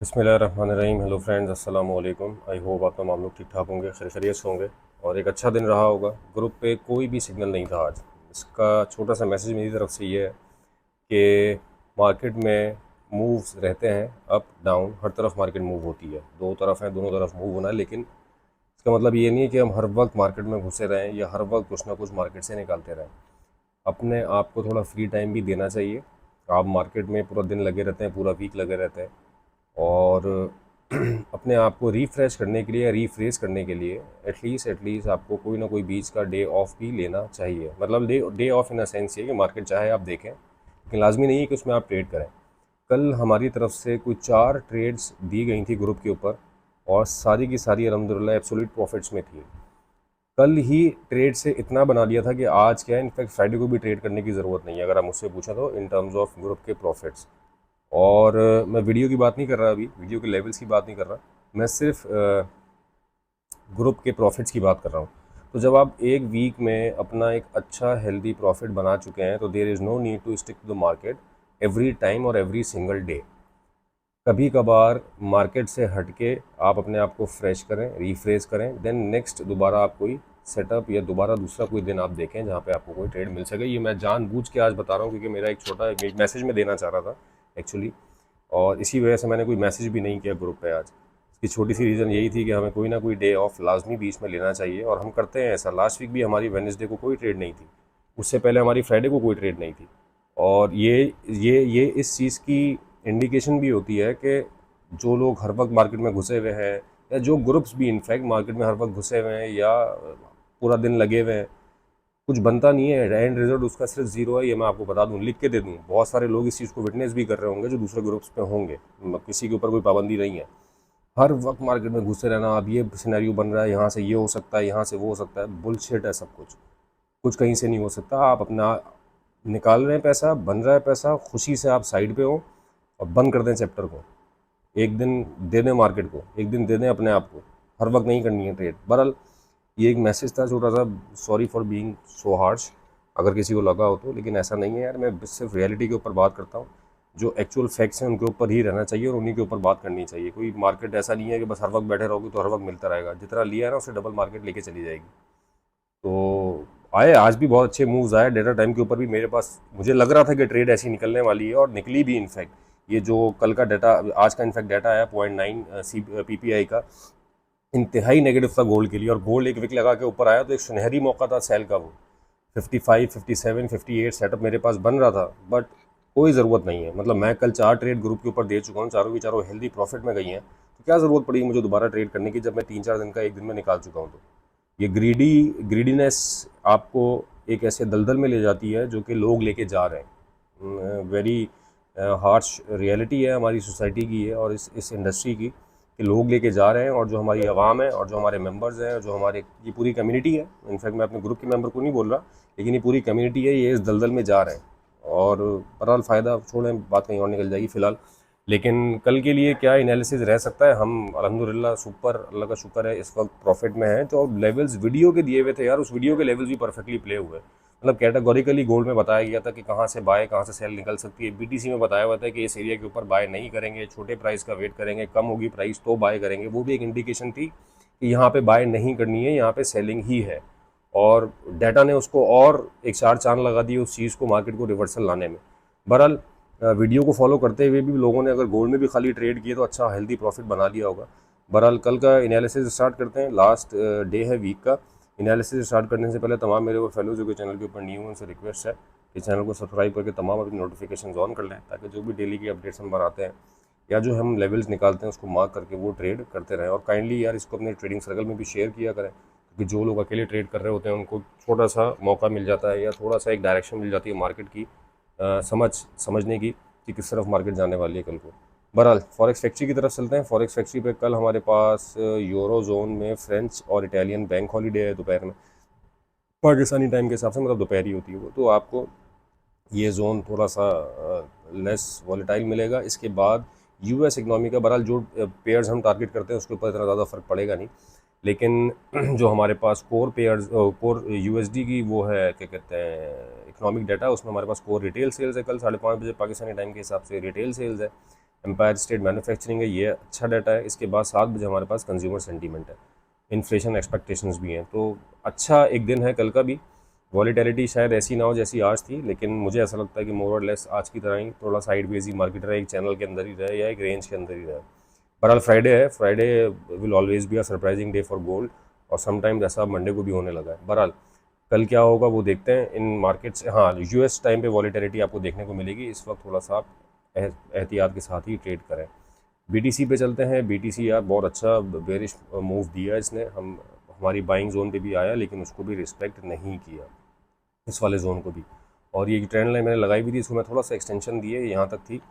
बिस्मिल्लाहिर्रहमानिर्रहीम। Hello friends, अस्सलाम वालेकुम। आई होप आप तमाम लोग ठीक ठाक होंगे, खैरियत से होंगे और एक अच्छा दिन रहा होगा। ग्रुप पे कोई भी सिग्नल नहीं था आज। इसका छोटा सा मैसेज मेरी तरफ से ये है कि मार्केट में मूव्स रहते हैं, अप डाउन, हर तरफ मार्केट मूव होती है, दो तरफ है, दोनों तरफ मूव होना है। लेकिन इसका मतलब ये नहीं है कि हम हर वक्त मार्केट में घुसे रहें या हर वक्त कुछ ना कुछ मार्केट से निकालते रहें। अपने आप को थोड़ा फ्री टाइम भी देना चाहिए। आप मार्केट में पूरा दिन लगे रहते हैं, पूरा वीक लगे रहते हैं और अपने आप को रिफ़्रेश करने के लिए, रीफ्रेश करने के लिए एटलीस्ट आपको कोई ना कोई बीच का डे ऑफ भी लेना चाहिए। मतलब day day of in a sense ये कि मार्केट चाहे आप देखें, लेकिन लाजमी नहीं है कि उसमें आप ट्रेड करें। कल हमारी तरफ से कुछ 4 ट्रेड्स दी गई थी ग्रुप के ऊपर और सारी की सारी अल्हम्दुलिल्लाह एब्सोल्यूट प्रॉफिट्स में थी। कल ही ट्रेड से इतना बना लिया था कि आज क्या है, इनफैक्ट फ्राइडे को भी ट्रेड करने की ज़रूरत नहीं है अगर आप मुझसे पूछा तो, इन टर्म्स ऑफ ग्रुप के प्रॉफिट्स। और मैं वीडियो की बात नहीं कर रहा, अभी वीडियो के लेवल्स की बात नहीं कर रहा, मैं सिर्फ ग्रुप के प्रॉफिट्स की बात कर रहा हूँ। तो जब आप एक वीक में अपना एक अच्छा हेल्दी प्रॉफिट बना चुके हैं तो there is no need to stick to the market every time और एवरी सिंगल डे। कभी कभार मार्केट से हटके आप अपने आप को फ्रेश करें, रिफ्रेश करें, देन नेक्स्ट दोबारा आप कोई सेटअप या दोबारा दूसरा कोई दिन आप देखें जहाँ पे आपको कोई ट्रेड मिल सके। ये मैं जानबूझ के आज बता रहा हूँ क्योंकि मेरा एक छोटा एक मैसेज में देना चाह रहा था एक्चुअली, और इसी वजह से मैंने कोई मैसेज भी नहीं किया ग्रुप पे आज। इसकी छोटी सी रीज़न यही थी कि हमें कोई ना कोई डे ऑफ लाजमी बीच में लेना चाहिए और हम करते हैं ऐसा। लास्ट वीक भी हमारी वेडनेसडे को कोई ट्रेड नहीं थी, उससे पहले हमारी फ्राइडे को कोई ट्रेड नहीं थी। और ये इस चीज़ की इंडिकेशन भी होती है कि जो लोग हर वक्त मार्केट में घुसे हुए हैं या जो ग्रुप्स भी इनफैक्ट मार्केट में हर वक्त घुसे हुए हैं या पूरा दिन लगे हुए हैं, कुछ बनता नहीं है, एंड रिजल्ट उसका सिर्फ जीरो है। ये मैं आपको बता दूं, लिख के दे दूं, बहुत सारे लोग इस चीज़ को विटनेस भी कर रहे होंगे जो दूसरे ग्रुप्स पे होंगे। किसी के ऊपर कोई पाबंदी नहीं है। हर वक्त मार्केट में घुसे रहना, अब ये सिनेरियो बन रहा है, यहाँ से ये हो सकता है, यहाँ से वो हो सकता है, बुलशिट है सब कुछ। कुछ कहीं से नहीं हो सकता। आप अपना निकाल रहे हैं पैसा, बन रहा है पैसा, खुशी से आप साइड पे हो और बंद कर दें चैप्टर को। एक दिन दे दें मार्केट को, एक दिन दे दें अपने आप को, हर वक्त नहीं करनी है ट्रेड। बहरहाल ये एक मैसेज था छोटा सा, sorry for being so harsh अगर किसी को लगा हो तो, लेकिन ऐसा नहीं है यार। मैं सिर्फ रियलिटी के ऊपर बात करता हूँ, जो एक्चुअल फैक्ट्स हैं उनके ऊपर ही रहना चाहिए और उन्हीं के ऊपर बात करनी चाहिए। कोई मार्केट ऐसा नहीं है कि बस हर वक्त बैठे रहोगे तो हर वक्त मिलता रहेगा। जितना लिया है ना उससे डबल मार्केट लेके चली जाएगी। तो आए आज भी बहुत अच्छे मूव्स आए। डेटा टाइम के ऊपर भी मेरे पास, मुझे लग रहा था कि ट्रेड ऐसी निकलने वाली है और निकली भी इनफैक्ट। ये जो कल का डाटा, आज का इनफैक्ट डाटा आया 0.9 PPI का, इंतहाई नेगेटिव था गोल्ड के लिए। और गोल्ड एक विक लगा के ऊपर आया तो एक सुनहरी मौका था सेल का। वो 55, 57, 58 सेटअप मेरे पास बन रहा था, बट कोई ज़रूरत नहीं है। मतलब मैं कल 4 ट्रेड ग्रुप के ऊपर दे चुका हूँ, चारों की चारों हेल्दी प्रॉफिट में गई हैं, तो क्या ज़रूरत पड़ी मुझे दोबारा ट्रेड करने की जब मैं 3-4 दिन का एक दिन में निकाल चुका हूँ। तो ये ग्रीडीनेस आपको एक ऐसे दलदल में ले जाती है जो कि लोग लेके जा रहे हैं। वेरी हार्श रियलिटी है हमारी सोसाइटी की है और इस इंडस्ट्री की, कि लोग लेके जा रहे हैं और जो हमारी आवाम है और जो हमारे मेंबर्स हैं, जो हमारे ये पूरी कम्युनिटी है, इनफैक्ट मैं अपने ग्रुप के मेंबर को नहीं बोल रहा, लेकिन ये पूरी कम्युनिटी है, ये इस दलदल में जा रहे हैं। और बहरहाल फ़ायदा छोड़ें, बात कहीं और निकल जाएगी फ़िलहाल। लेकिन कल के लिए क्या एनालिसिस रह सकता है, हम अल्हम्दुलिल्लाह सुपर, अल्लाह का शुक्र है, इस वक्त प्रॉफिट में हैं। तो लेवल्स वीडियो के दिए हुए थे यार, उस वीडियो के लेवल्स भी परफेक्टली प्ले हुए। मतलब कैटेगोरिकली गोल्ड में बताया गया था कि कहाँ से बाय, कहाँ से सेल निकल सकती है। बीटीसी में बताया हुआ था कि इस एरिया के ऊपर बाय नहीं करेंगे, छोटे प्राइस का वेट करेंगे, कम होगी प्राइस तो बाय करेंगे। वो भी एक इंडिकेशन थी कि यहाँ पे बाय नहीं करनी है, यहाँ पे सेलिंग ही है। और डाटा ने उसको और एक 4 चांद लगा दिए उस चीज़ को, मार्केट को रिवर्सल लाने में। बहरहाल वीडियो को फॉलो करते हुए भी लोगों ने अगर गोल्ड में भी खाली ट्रेड किए तो अच्छा हेल्दी प्रॉफिट बना लिया होगा। बहरहाल कल का एनालिसिस स्टार्ट करते हैं। लास्ट डे है वीक का। एनालिसिस स्टार्ट करने से पहले तमाम मेरे वो फेलो जो कि चैनल के ऊपर न्यू हैं उनसे रिक्वेस्ट है कि चैनल को सब्सक्राइब करके तमाम अपनी नोटिफिकेशन ऑन कर लें, ताकि जो भी डेली की अपडेट्स हम बनाते हैं या जो हम लेवल्स निकालते हैं उसको मार्क करके वो ट्रेड करते रहें। और काइंडली यार इसको अपने ट्रेडिंग सर्कल में भी शेयर किया करें, क्योंकि जो लोग अकेले ट्रेड कर रहे होते हैं उनको छोटा सा मौका मिल जाता है या थोड़ा सा एक डायरेक्शन मिल जाती है मार्केट की, समझने की कि किस तरफ मार्केट जाने वाली है कल को। बहरहाल फॉरेक्स फैक्ट्री की तरफ चलते हैं। फॉरेक्स फैक्ट्री पे कल हमारे पास यूरो जोन में फ्रेंच और इटालियन बैंक हॉलीडे है दोपहर में, पाकिस्तानी टाइम के हिसाब से, मतलब दोपहर ही होती है वो। तो आपको ये जोन थोड़ा सा लेस वॉलेटाइल मिलेगा। इसके बाद यूएस इकनॉमी का, बहरहाल जो पेयर्स हम टारगेट करते हैं उसके ऊपर इतना ज़्यादा फर्क पड़ेगा नहीं, लेकिन जो हमारे पास कोर पेयर्स, कोर यूएसडी की वो है, क्या कहते हैं, इकोनॉमिक डाटा, उसमें हमारे पास कोर रिटेल सेल्स है कल 5:30 बजे पाकिस्तानी टाइम के हिसाब से रिटेल सेल्स है। एम्पायर स्टेट मैन्युफैक्चरिंग है, ये अच्छा डाटा है। इसके बाद 7 बजे हमारे पास कंज्यूमर सेंटीमेंट है, इन्फ्लेशन एक्सपेक्टेशंस भी हैं। तो अच्छा एक दिन है कल का भी। वॉलीटिलिटी शायद ऐसी ना हो जैसी आज थी, लेकिन मुझे ऐसा लगता है कि मोर और लेस आज की तरह ही थोड़ा साइडवेज ही मार्केट रहे, एक चैनल के अंदर ही रहे या एक रेंज के अंदर ही रहे। बहरहाल फ्राइडे है, Friday will always be a surprising day for gold, और समटाइम्स ऐसा मंडे को भी होने लगा है। बहरहाल कल क्या होगा वो देखते हैं इन मार्केट्स। हाँ, यूएस टाइम पे वॉलीटिलिटी आपको देखने को मिलेगी, इस वक्त थोड़ा सा आप एहतियात के साथ ही ट्रेड करें। बीटीसी पे चलते हैं। बीटीसी यार बहुत अच्छा बेरिश मूव दिया इसने, हमारी बाइंग जोन पे भी आया, लेकिन उसको भी रिस्पेक्ट नहीं किया, इस वाले जोन को भी। और ये ट्रेंड लाइन मैंने लगाई भी थी, इसको मैं थोड़ा सा एक्सटेंशन दिए, यहाँ तक थी।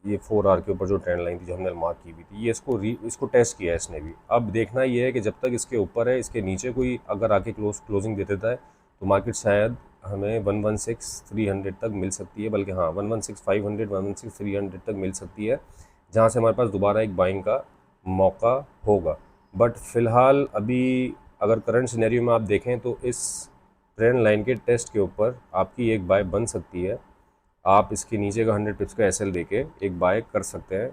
ये 4 आवर के ऊपर जो ट्रेंड लाइन थी जो हमने मार्क की हुई थी, ये इसको टेस्ट किया है इसने भी। अब देखना ये है कि जब तक इसके ऊपर है, इसके नीचे कोई अगर आके क्लोजिंग दे देता है तो मार्केट शायद हमें 116,300 तक मिल सकती है, बल्कि हाँ 116,500 116,300 तक मिल सकती है, जहाँ से हमारे पास दोबारा एक बाइंग का मौका होगा। बट फ़िलहाल अभी अगर करंट सिनेरियो में आप देखें तो इस ट्रेंड लाइन के टेस्ट के ऊपर आपकी एक बाय बन सकती है। आप इसके नीचे का 100 पिप्स का एसएल देके एक बाय कर सकते हैं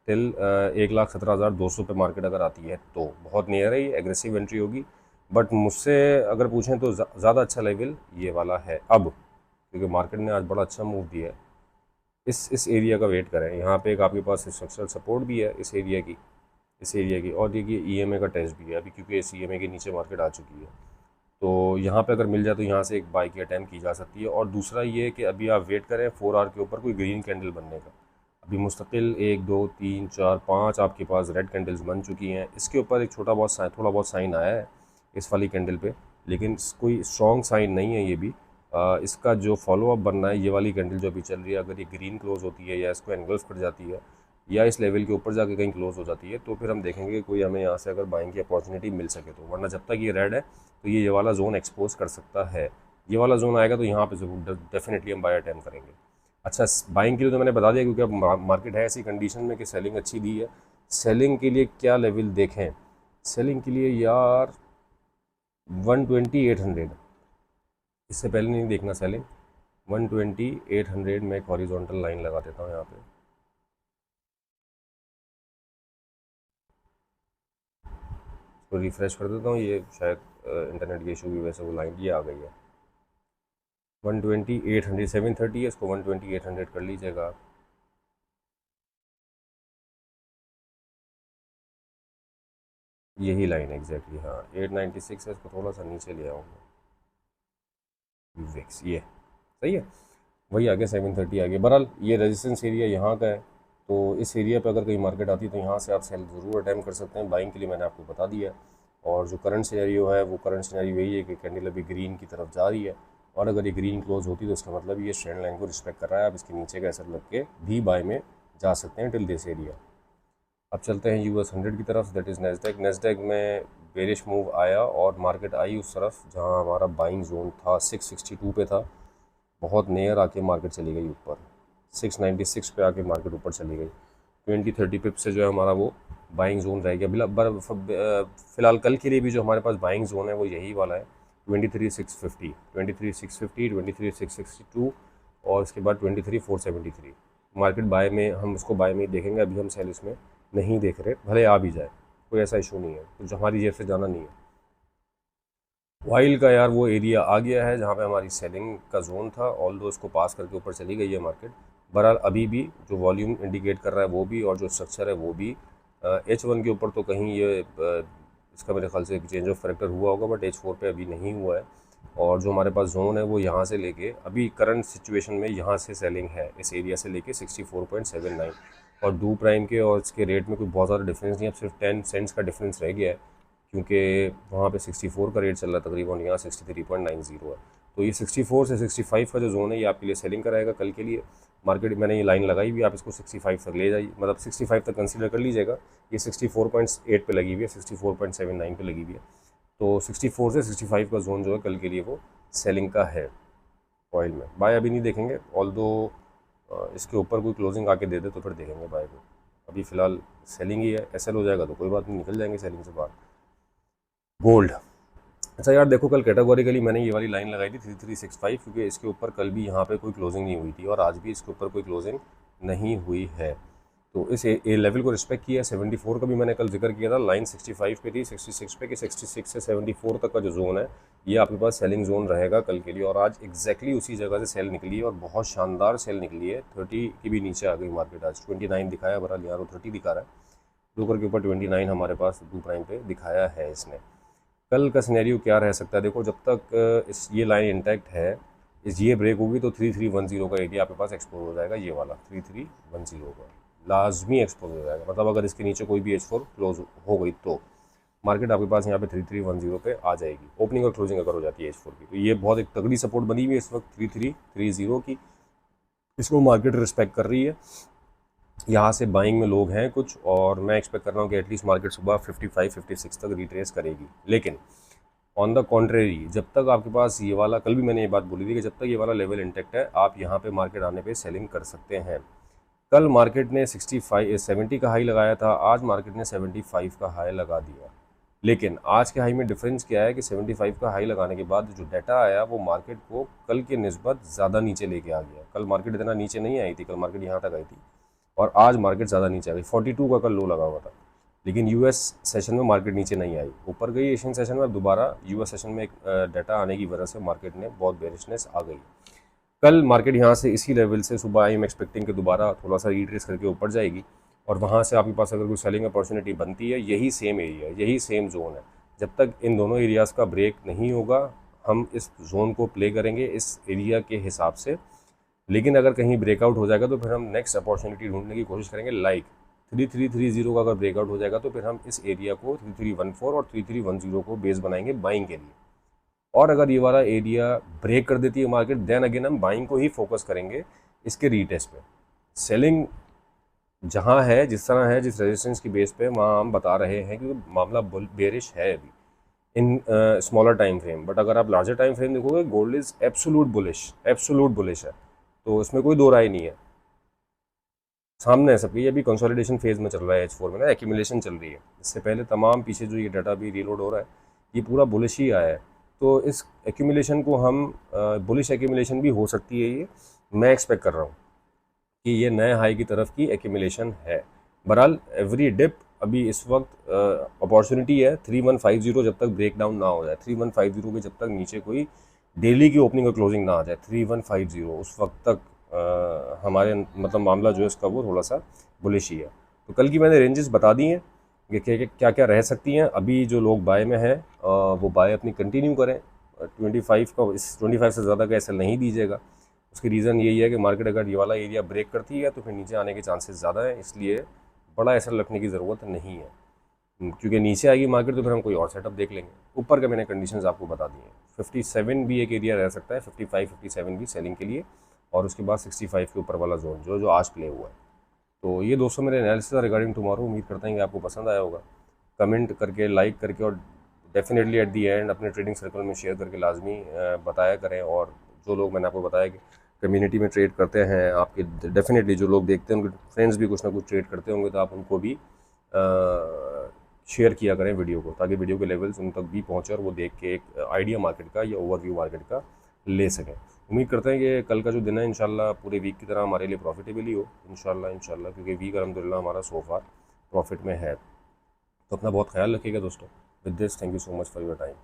टिल 1,17,200 पे मार्केट अगर आती है तो। बहुत नियर है, ये एग्रेसिव एंट्री होगी, बट मुझसे अगर पूछें तो ज़्यादा अच्छा लेवल ये वाला है अब, क्योंकि मार्केट ने आज बड़ा अच्छा मूव दिया है। इस एरिया का वेट करें, यहाँ पे एक आपके पास स्ट्रक्चरल सपोर्ट भी है इस एरिया की, और देखिए ईएमए का टेस्ट भी है अभी, क्योंकि इस ईएमए के नीचे मार्केट आ चुकी है। तो यहाँ पे अगर मिल जाए तो यहाँ से एक बाई की अटैम्प्ट की जा सकती है। और दूसरा ये है कि अभी आप वेट करें 4 आवर के ऊपर कोई ग्रीन कैंडल बनने का। अभी मुस्तकिल 1 2 3 4 5 आपके पास रेड कैंडल्स बन चुकी हैं, इसके ऊपर एक थोड़ा बहुत साइन आया है इस वाली कैंडल पे, लेकिन कोई स्ट्रॉन्ग साइन नहीं है ये भी। इसका जो फॉलोअप बनना है, ये वाली कैंडल जो अभी चल रही है, अगर ये ग्रीन क्लोज होती है या इसको एनगल्फ कर जाती है या इस लेवल के ऊपर जाके कहीं क्लोज हो जाती है, तो फिर हम देखेंगे कि कोई हमें यहाँ से अगर बाइंग की अपॉर्चुनिटी मिल सके तो। वरना जब तक ये रेड है तो ये वाला जोन एक्सपोज कर सकता है। ये वाला जोन आएगा तो यहाँ पे जरूर डेफिनेटली हम बाय अटैम्प्ट करेंगे। अच्छा, बाइंग के लिए तो मैंने बता दिया, क्योंकि अब मार्केट है ऐसी कंडीशन में कि सेलिंग अच्छी दी है। सेलिंग के लिए क्या लेवल देखें? सेलिंग के लिए यार 120,800, इससे पहले नहीं देखना सेलिंग। 120,800 में एक हॉरिजॉन्टल लाइन लगा देता हूँ यहाँ पे। तो रिफ्रेश कर देता हूँ, ये शायद इंटरनेट के इशू की वजह से वो लाइन ये आ गई है। 120,800 730 है, इसको 120,800 कर लीजिएगा। यही लाइन है एग्जैक्टली, हाँ 896 है, इसको थोड़ा सा नीचे ले आऊँगा। विक्स ये सही है, वही आ गया 730 आ गया। बहरहाल ये रेजिस्टेंस एरिया यहाँ का है, तो इस एरिया पे अगर कहीं मार्केट आती है तो यहाँ से आप सेल ज़रूर अटैम्प्ट कर सकते हैं। बाइंग के लिए मैंने आपको बता दिया। और जो करंट सिनेरियो है वो करंट सिनेरियो यही है कि कैंडल अभी ग्रीन की तरफ जा रही है, और अगर ये ग्रीन क्लोज होती है तो इसका मतलब ये ट्रेंड लाइन को रिस्पेक्ट कर रहा है। आप इसके नीचे का असर लग के भी बाय में जा सकते हैं टिल दिस एरिया। अब चलते हैं US 100 की तरफ, दैट इज़ नेस्डैक। नेस्डैक में बेरिश मूव आया और मार्केट आई उस तरफ जहां हमारा बाइंग जोन था, 662 पे था। बहुत नियर आके मार्केट चली गई ऊपर, 696 पे आके मार्केट ऊपर चली गई। 20-30 पिप से जो है हमारा वो बाइंग जोन रह गया। फिलहाल कल के लिए भी जो हमारे पास बाइंग जोन है वो यही वाला है, 23,650, 23,650, 23,662 और उसके बाद 23,473। मार्केट बाय में, हम उसको बाय में ही देखेंगे, अभी हम सेल इसमें नहीं देख रहे, भले आ भी जाए कोई ऐसा इशू नहीं है, कुछ हमारी जेब से जाना नहीं है। वाइल का यार वो एरिया आ गया है जहाँ पे हमारी सेलिंग का जोन था, ऑल दो इसको पास करके ऊपर चली गई है मार्केट। बहरहाल अभी भी जो वॉल्यूम इंडिकेट कर रहा है वो भी, और जो स्ट्रक्चर है वो भी, H1 के ऊपर तो कहीं ये इसका मेरे ख्याल से चेंज ऑफ करेक्टर हुआ होगा, बट H4 पे अभी नहीं हुआ है। और जो हमारे पास जोन है वो यहाँ से लेके अभी करंट सिचुएशन में यहाँ से सेलिंग है, इस एरिया से लेके 64.79। और डू प्राइम के और इसके रेट में कोई बहुत ज़्यादा डिफरेंस नहीं है, अब सिर्फ 10 सेंट्स का डिफरेंस रह गया है, क्योंकि वहाँ पे 64 का रेट चल रहा है तकरीबन, यहाँ 63.90 है। तो ये 64 से 65 का जो जोन है ये आपके लिए सेलिंग का रहेगा कल के लिए। मार्केट मैंने ये लाइन लगाई हुई, आप इसको 65 तक ले जाइए, मतलब 65 तक कंसीडर कर लीजिएगा। ये 64.8 पे लगी हुई है, 64.79 पे लगी हुई है, तो 64 से 65 का जोन जो है कल के लिए वो सेलिंग का है। ऑयल में बाय अभी नहीं देखेंगे, ऑल दो इसके ऊपर कोई क्लोजिंग आके दे दे तो फिर देखेंगे बाय को। अभी फ़िलहाल सेलिंग ही है, एसएल हो जाएगा तो कोई बात नहीं, निकल जाएंगे सेलिंग से बाहर। गोल्ड, अच्छा यार देखो, कल कैटेगोरिकली मैंने ये वाली लाइन लगाई थी 3365, क्योंकि इसके ऊपर कल भी यहाँ पे कोई क्लोजिंग नहीं हुई थी और आज भी इसके ऊपर कोई क्लोजिंग नहीं हुई है। तो इस ए लेवल को रिस्पेक्ट किया। 74 का भी मैंने कल जिक्र किया था, लाइन 65 पे थी, 66 पे, कि 66 से 74 तक का जो जोन है ये आपके पास सेलिंग जोन रहेगा कल के लिए। और आज एग्जैक्टली उसी जगह से सेल निकली है और बहुत शानदार सेल निकली है। 30 की भी नीचे आ गई मार्केट, आज 29 दिखाया, बहरहाल यहाँ 30 दिखा रहा है, ब्रोकर के ऊपर 29 हमारे पास ब्लू प्राइम पे दिखाया है इसने। कल का सिनेरियो क्या रह सकता है, देखो जब तक इस ये लाइन इंटैक्ट है, इस ये ब्रेक होगी तो 3310 का एरिया आपके पास एक्सपोज हो जाएगा, ये वाला 3310 का लाजमी एक्सपोज हो जाएगा। मतलब अगर इसके नीचे कोई भी H4 क्लोज हो गई तो मार्केट आपके पास यहाँ पे 3310 पे आ जाएगी, ओपनिंग और क्लोजिंग अगर हो जाती है H4 की। तो ये बहुत एक तगड़ी सपोर्ट बनी हुई है इस वक्त 3330 की, इसको मार्केट रिस्पेक्ट कर रही है। यहाँ से बाइंग में लोग हैं कुछ, और मैं एक्सपेक्ट कर रहा हूँ कि एटलीस्ट मार्केट सुबह 55-56 तक रिट्रेस करेगी। लेकिन ऑन द कॉन्ट्रेरी, जब तक आपके पास ये वाला, कल भी मैंने ये बात बोली थी कि जब तक ये वाला लेवल इंटेक्ट है आप यहाँ पे मार्केट आने पे सेलिंग कर सकते हैं। कल मार्केट ने 70 का हाई लगाया था, आज मार्केट ने 75 का हाई लगा दिया। लेकिन आज के हाई में डिफरेंस क्या है कि 75 का हाई लगाने के बाद जो डाटा आया वो मार्केट को कल के निस्बत ज़्यादा नीचे लेके आ गया। कल मार्केट इतना नीचे नहीं आई थी, कल मार्केट यहाँ तक आई थी और आज मार्केट ज़्यादा नीचे आ गई। 42 का कल लो लगा हुआ था, लेकिन यूएस सेशन में मार्केट नीचे नहीं आई, ऊपर गई एशियन सेशन में। अब दोबारा यूएस सेशन में एक डाटा आने की वजह से मार्केट ने बहुत बेरिशनेस आ गई। कल मार्केट यहाँ से इसी लेवल से सुबह आई एम एक्सपेक्टिंग कि दोबारा थोड़ा सा रिट्रेस करके ऊपर जाएगी और वहाँ से आपके पास अगर कोई सेलिंग अपॉर्चुनिटी बनती है, यही सेम एरिया, यही सेम जोन है। जब तक इन दोनों एरियाज़ का ब्रेक नहीं होगा हम इस जोन को प्ले करेंगे इस एरिया के हिसाब से। लेकिन अगर कहीं ब्रेकआउट हो जाएगा तो फिर हम नेक्स्ट अपॉर्चुनिटी ढूंढने की कोशिश करेंगे। लाइक 3330 का अगर ब्रेकआउट हो जाएगा तो फिर हम इस एरिया को 3314 और 3310 को बेस बनाएंगे बाइंग के लिए। और अगर ये वाला एरिया ब्रेक कर देती है मार्केट, देन अगेन हम बाइंग को ही फोकस करेंगे इसके रीटेस्ट पे। सेलिंग जहाँ है, जिस तरह है, जिस रेजिस्टेंस की बेस पे, वहाँ हम बता रहे हैं कि मामला बेरिश है अभी in smaller time frame. But अगर आप लार्जर टाइम फ्रेम देखोगे, गोल्ड इज एब्सोल्यूट बुलिश है, तो इसमें कोई दो राय नहीं है। सामने है सबकी, ये भी कंसोलिडेशन फेज में चल रहा है H4 में ना, एक्यूमुलेशन चल रही है। इससे पहले तमाम पीछे जो ये डाटा भी रीलोड हो रहा है ये पूरा बुलिश ही आया है। तो इस एक्यूमुलेशन को हम बुलिश एक्यूमुलेशन भी हो सकती है, ये मैं एक्सपेक्ट कर रहा हूँ कि ये नए हाई की तरफ की एक्यूमुलेशन है। बहरहाल एवरी डिप अभी इस वक्त अपॉर्चुनिटी है 3150 जब तक ब्रेक डाउन ना हो जाए, 3150 के जब तक नीचे कोई डेली की ओपनिंग और क्लोजिंग ना आ जाए, 3150 उस वक्त तक हमारे मतलब मामला जो है इसका वो थोड़ा सा बुलिश ही है। तो कल की मैंने रेंजेस बता दी हैं कि क्या क्या रह सकती हैं। अभी जो लोग बाय में हैं वो बाय अपनी कंटिन्यू करें। 25 का, इस 25 से ज़्यादा का एसएल नहीं दीजिएगा। उसकी रीज़न यही है कि मार्केट अगर ये वाला एरिया ब्रेक करती है तो फिर नीचे आने के चांसेस ज़्यादा हैं, इसलिए बड़ा एसएल रखने की ज़रूरत नहीं है। क्योंकि नीचे आएगी मार्केट तो फिर हम कोई और सेटअप देख लेंगे। ऊपर का मैंने कंडीशंस आपको बता दी हैं। 57 भी एक एरिया रह सकता है, 55-57 भी सेलिंग के लिए, और उसके बाद 65 के ऊपर वाला जोन जो आज प्ले हुआ है। तो ये दोस्तों मेरे एनालिसिस रिगार्डिंग टुमारो, उम्मीद करते हैं कि आपको पसंद आया होगा। कमेंट करके, लाइक करके, और डेफिनेटली एट दी एंड अपने ट्रेडिंग सर्कल में शेयर करके लाजमी बताया करें। और जो लोग, मैंने आपको बताया कि कम्युनिटी में ट्रेड करते हैं, आपके डेफिनेटली जो लोग देखते हैं उनके फ्रेंड्स भी कुछ ना कुछ ट्रेड करते होंगे, तो आप उनको भी शेयर किया करें वीडियो को, ताकि वीडियो के लेवल्स उन तक भी पहुँचे और वो देख के एक आइडिया मार्केट का या ओवरव्यू मार्केट का ले सकें। उम्मीद करते हैं कि कल का जो दिन है इंशाल्लाह पूरे वीक की तरह हमारे लिए प्रॉफिटेबल ही हो इंशाल्लाह, क्योंकि वीक अलहमदिल्ला हमारा सोफा प्रॉफिट में है। तो अपना बहुत ख्याल रखिएगा दोस्तों। With this, thank you so much for your time.